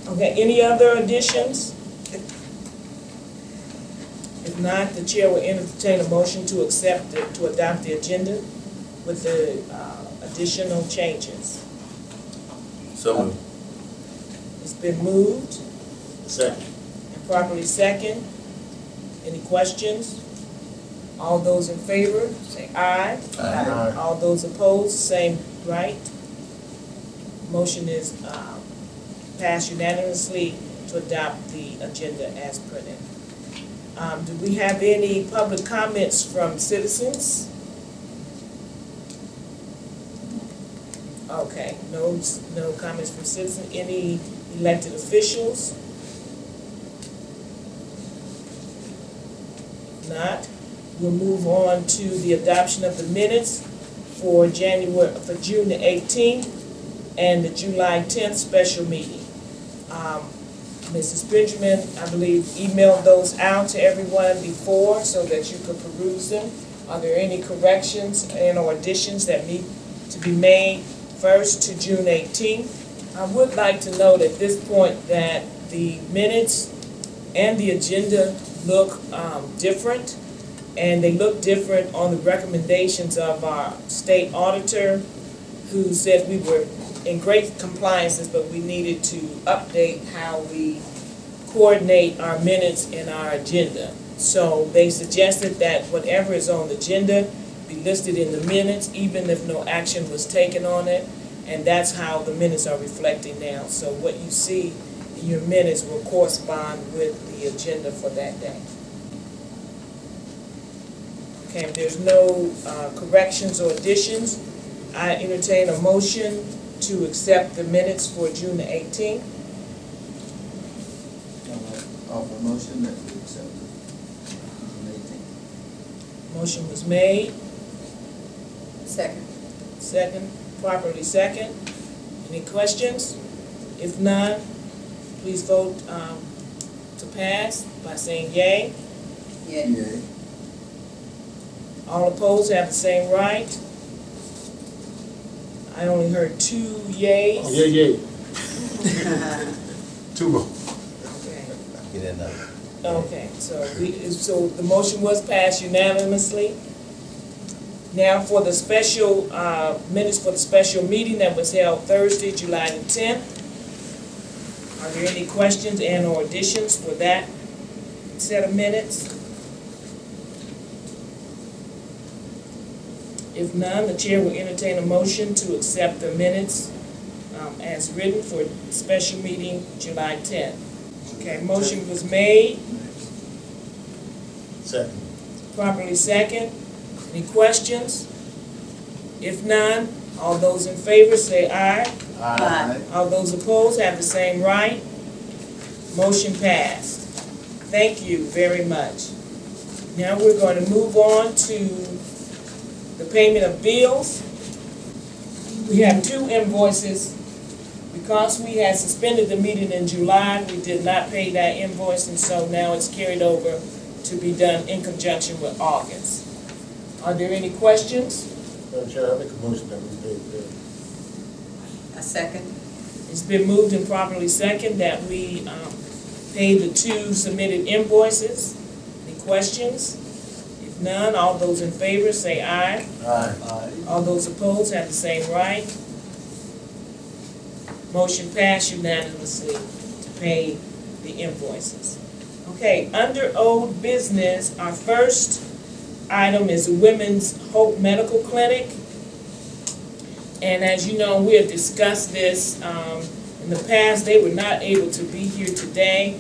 Okay, any other additions? If not, the chair will entertain a motion to adopt the agenda with the additional changes. So moved. It's been moved Second. and properly second. Any questions? All those in favor, say aye. Aye. All those opposed, same right. Motion is passed unanimously to adopt the agenda as printed. Do we have any public comments from citizens? Okay, no comments from citizens. Any elected officials? Not. We'll move on to the adoption of the minutes for June the 18th and the July 10th special meeting. Mrs. Benjamin, I believe, emailed those out to everyone before so that you could peruse them. Are there any corrections and or additions that need to be made first to June 18th? I would like to note at this point that the minutes and the agenda look different, and they look different on the recommendations of our state auditor, who said we were in great compliances, but we needed to update how we coordinate our minutes and our agenda. So they suggested that whatever is on the agenda be listed in the minutes, even if no action was taken on it, and that's how the minutes are reflecting now. So what you see in your minutes will correspond with the agenda for that day. Okay, if there's no corrections or additions, I entertain a motion to accept the minutes for June the 18th. Offer a motion that we accept June 18th. Motion was made. Second. Second, properly second. Any questions? If none, please vote to pass by saying yay. Yay. Yay. All opposed have the same right. I only heard 2 yays. Oh, yeah. Two more. Okay. Get in there. Okay, so the motion was passed unanimously. Now for the special minutes for the special meeting that was held Thursday, July the 10th. Are there any questions and or additions for that set of minutes? If none, the chair will entertain a motion to accept the minutes as written for special meeting July 10th. Okay, motion was made. Second. Properly second. Any questions? If none, all those in favor say aye. Aye. All those opposed have the same right. Motion passed. Thank you very much. Now we're going to move on to the payment of bills. We have 2 invoices. Because we had suspended the meeting in July, we did not pay that invoice, and so now it's carried over to be done in conjunction with August. Are there any questions? Madam Chair, I make a motion that we pay the bill. A second. It's been moved and properly second that we pay the 2 submitted invoices. Any questions? If none, all those in favor say aye. Aye. All those opposed have the same right. Motion passed unanimously to pay the invoices. Okay, under old business, our first item is the Women's Hope Medical Clinic. And as you know, we have discussed this in the past. They were not able to be here today,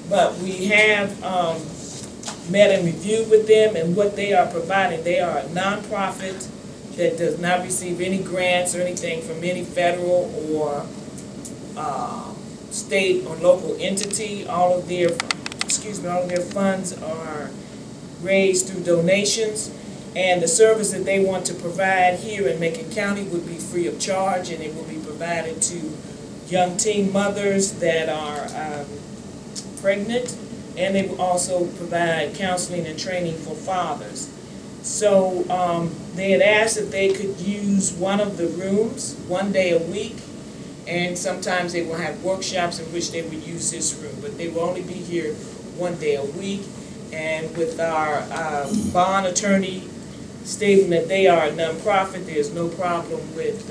but we have met and reviewed with them, and what they are providing. They are a nonprofit that does not receive any grants or anything from any federal or state or local entity. All of their funds are raised through donations, and the service that they want to provide here in Macon County would be free of charge, and it will be provided to young teen mothers that are pregnant, and they will also provide counseling and training for fathers. So they had asked if they could use one of the rooms 1 day a week, And sometimes they will have workshops in which they would use this room, but they will only be here one day a week. And with our bond attorney stating that they are a nonprofit, there's no problem with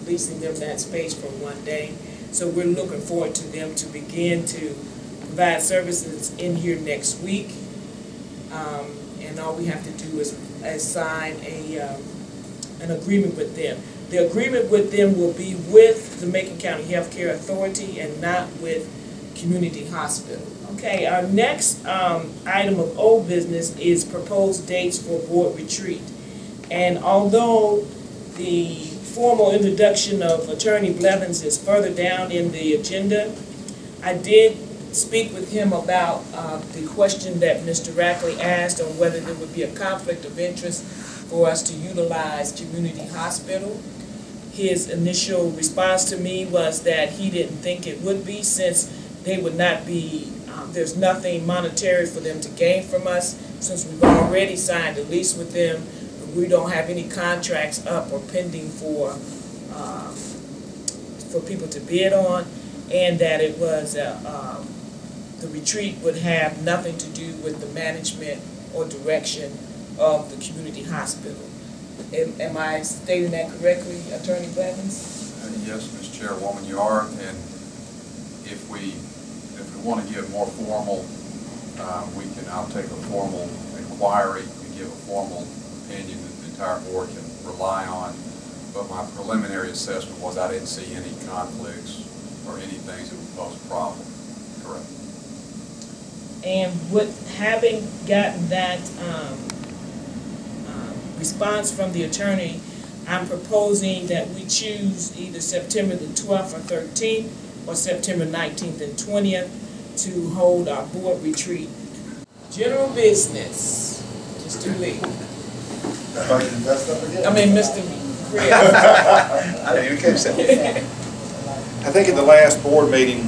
leasing them that space for one day. So we're looking forward to them to begin to provide services in here next week. And all we have to do is sign an agreement with them. The agreement with them will be with the Macon County Healthcare Authority and not with Community Hospital. Okay, our next item of old business is proposed dates for board retreat. And although the formal introduction of Attorney Blevins is further down in the agenda, I did speak with him about the question that Mr. Rackley asked on whether there would be a conflict of interest for us to utilize Community Hospital. His initial response to me was that he didn't think it would be, since they would not be, there's nothing monetary for them to gain from us, since we've already signed a lease with them. We don't have any contracts up or pending for people to bid on, and that it was the retreat would have nothing to do with the management or direction of the community hospital. Am I stating that correctly, Attorney Blevins? Yes, Ms. Chairwoman, you are, and if we want to get more formal, I'll take a formal inquiry and give a formal opinion that the entire board can rely on. But my preliminary assessment was I didn't see any conflicts or any things that would pose a problem. Correct. And with having gotten that response from the attorney, I'm proposing that we choose either September the 12th or 13th or September 19th and 20th to hold our board retreat. General business, Mr. Lee. I mean, Mr. Chris. I didn't even catch that. I think in the last board meeting,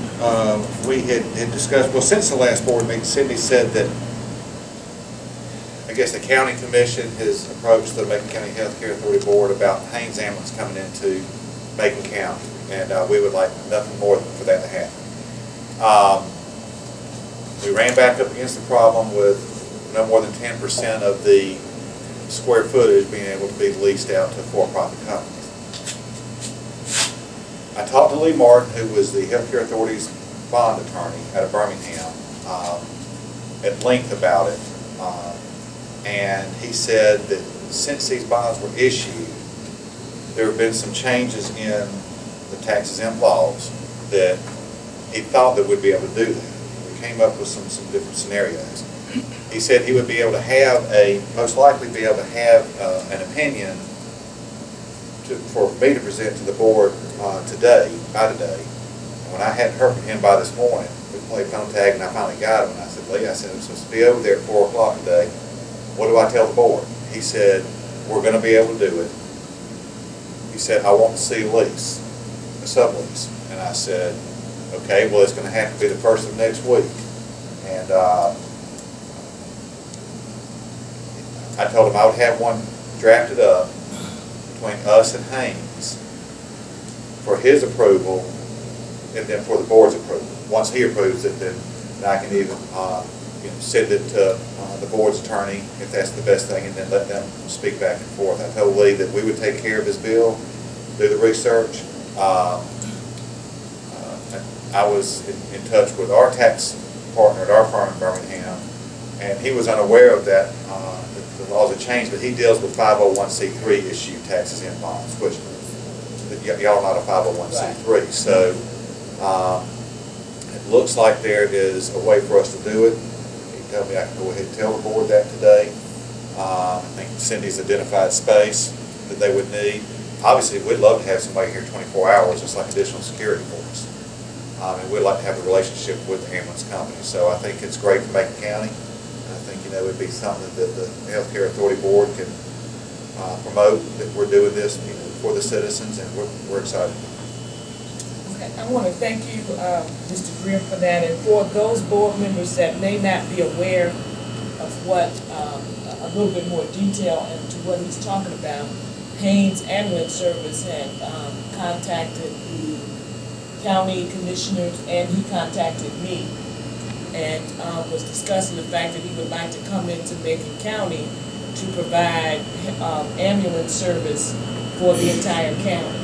we had discussed, well, since the last board meeting, Cindy said that I guess the county commission has approached the Macon County Healthcare Authority Board about Haynes Ambulance coming into Macon County, and we would like nothing more than for that to happen. We ran back up against the problem with no more than 10% of the square footage being able to be leased out to for-profit companies. I talked to Lee Martin, who was the Healthcare Authority's bond attorney out of Birmingham, at length about it. And he said that since these bonds were issued, there have been some changes in the tax exempt laws that he thought that we'd be able to do that. We came up with some different scenarios. He said he would be able to have most likely be able to have an opinion for me to present to the board by today. And when I hadn't heard from him by this morning, we played phone tag and I finally got him. And I said, Lee, I'm supposed to be over there at 4 o'clock today. What do I tell the board? He said, we're going to be able to do it. He said, I want to see a lease, a sublease. And I said, okay, well, it's going to have to be the first of next week. And I told him I would have one drafted up between us and Haynes for his approval and then for the board's approval. Once he approves it, then I can even send it to the board's attorney if that's the best thing, and then let them speak back and forth. I told Lee that we would take care of his bill, do the research. I was in touch with our tax partner at our firm in Birmingham, and he was unaware of that. The laws have changed, but he deals with 501c3 issued taxes in bonds, which y'all are not a 501c3. Right. So it looks like there is a way for us to do it. He told me I can go ahead and tell the board that today. I think Cindy's identified space that they would need. Obviously, we'd love to have somebody here 24 hours, just like additional security for us. And we'd like to have a relationship with the ambulance company. So I think it's great for Macon County. I think it would be something that the Healthcare Authority Board can promote, that we're doing this for the citizens, and we're excited. Okay, I want to thank you, Mr. Grimm, for that. And for those board members that may not be aware of what, a little bit more detail into what he's talking about, Haynes Ambulance Service had contacted the county commissioners, and he contacted me and was discussing the fact that he would like to come into Macon County to provide ambulance service for the entire county.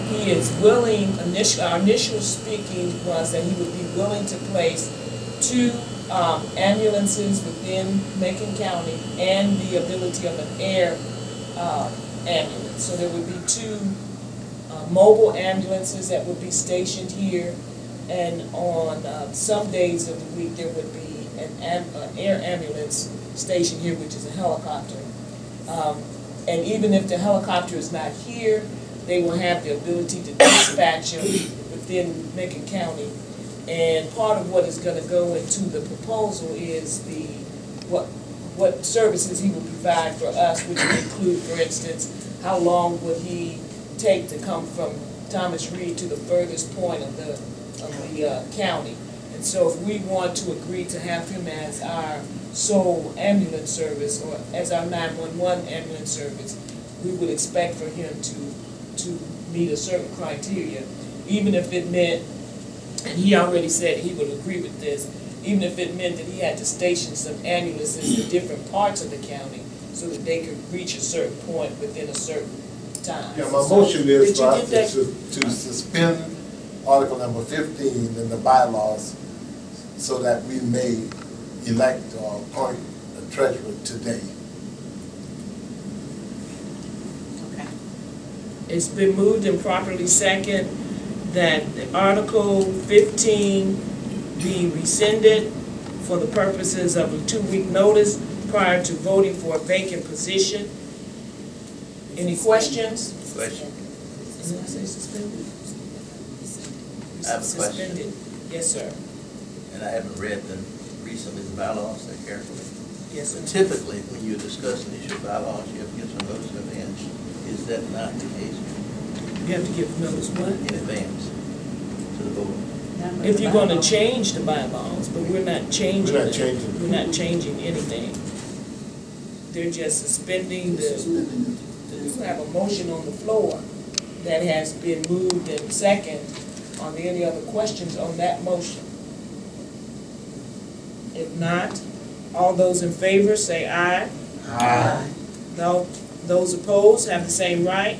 He is willing, our initial speaking was that he would be willing to place 2 ambulances within Macon County and the ability of an air ambulance. So there would be 2 mobile ambulances that would be stationed here, and on some days of the week there would be an air ambulance stationed here, which is a helicopter. And even if the helicopter is not here, they will have the ability to dispatch them within Macon County. And part of what is going to go into the proposal is what services he will provide for us, which would include, for instance, how long would he take to come from Thomas Reed to the furthest point of the county. And so if we want to agree to have him as our sole ambulance service, or as our 911 ambulance service, we would expect for him to meet a certain criteria, even if it meant, and he already said he would agree with this, even if it meant that he had to station some ambulances in different parts of the county so that they could reach a certain point within a certain time. Yeah, my motion is did you get that? to suspend Article number 15 in the bylaws so that we may elect or appoint a treasurer today. Okay. It's been moved and properly second that Article 15 be rescinded for the purposes of a 2-week notice prior to voting for a vacant position. Any questions? Question. Did I say suspended? I have a question. Suspended. Yes, sir. And I haven't read them recently, the bylaws that carefully. Yes, But sir. typically, when you're discussing issue bylaws, you have to give some notice in advance. Is that not the case You have to give notice what? in advance to the board? If you're going to change the bylaws, but we're not changing. We're not it. changing. We're not changing anything. They're just suspending the. We have a motion on the floor that has been moved and second. Are there any other questions on that motion? If not, all those in favor say aye. Aye. No, those opposed have the same right.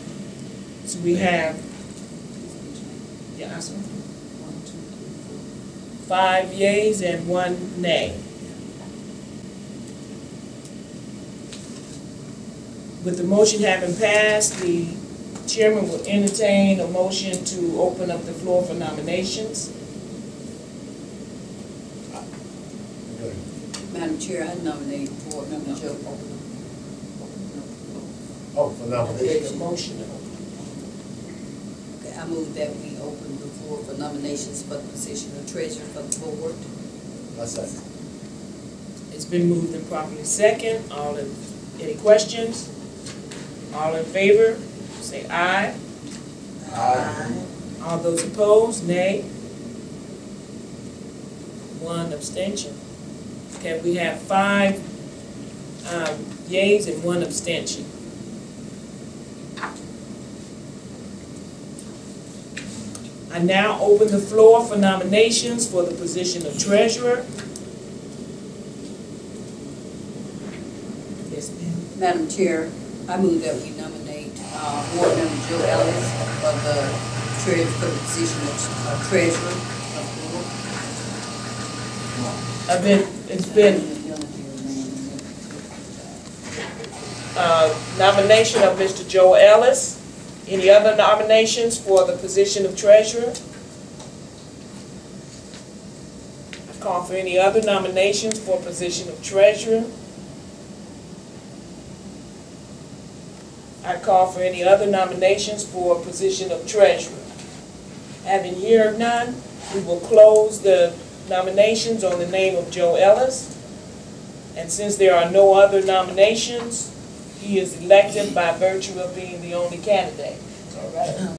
So we have, yeah, that's one, 2, 3, 4, 5 yeas and 1 nay. With the motion having passed, the chairman will entertain a motion to open up the floor for nominations. Madam Chair, I nominate Board Member Joe. Oh, for Take a nomination. motion. Okay, I move that we open the floor for nominations for the position of treasurer for the board. I second. It's been moved and properly second. Any questions? All in favor, say aye. Aye. All those opposed, nay. 1 abstention. Okay, we have 5 yeas and 1 abstention. I now open the floor for nominations for the position of treasurer. Yes, ma'am. Madam Chair, I move that we nominate Board Member Joe Ellis for the position of treasurer of the board. It's been nomination of Mr. Joe Ellis. Any other nominations for the position of treasurer? I call for any other nominations for position of treasurer. I call for any other nominations for position of treasurer. Having heard none, we will close the nominations on the name of Joe Ellis. And since there are no other nominations, he is elected by virtue of being the only candidate. All right.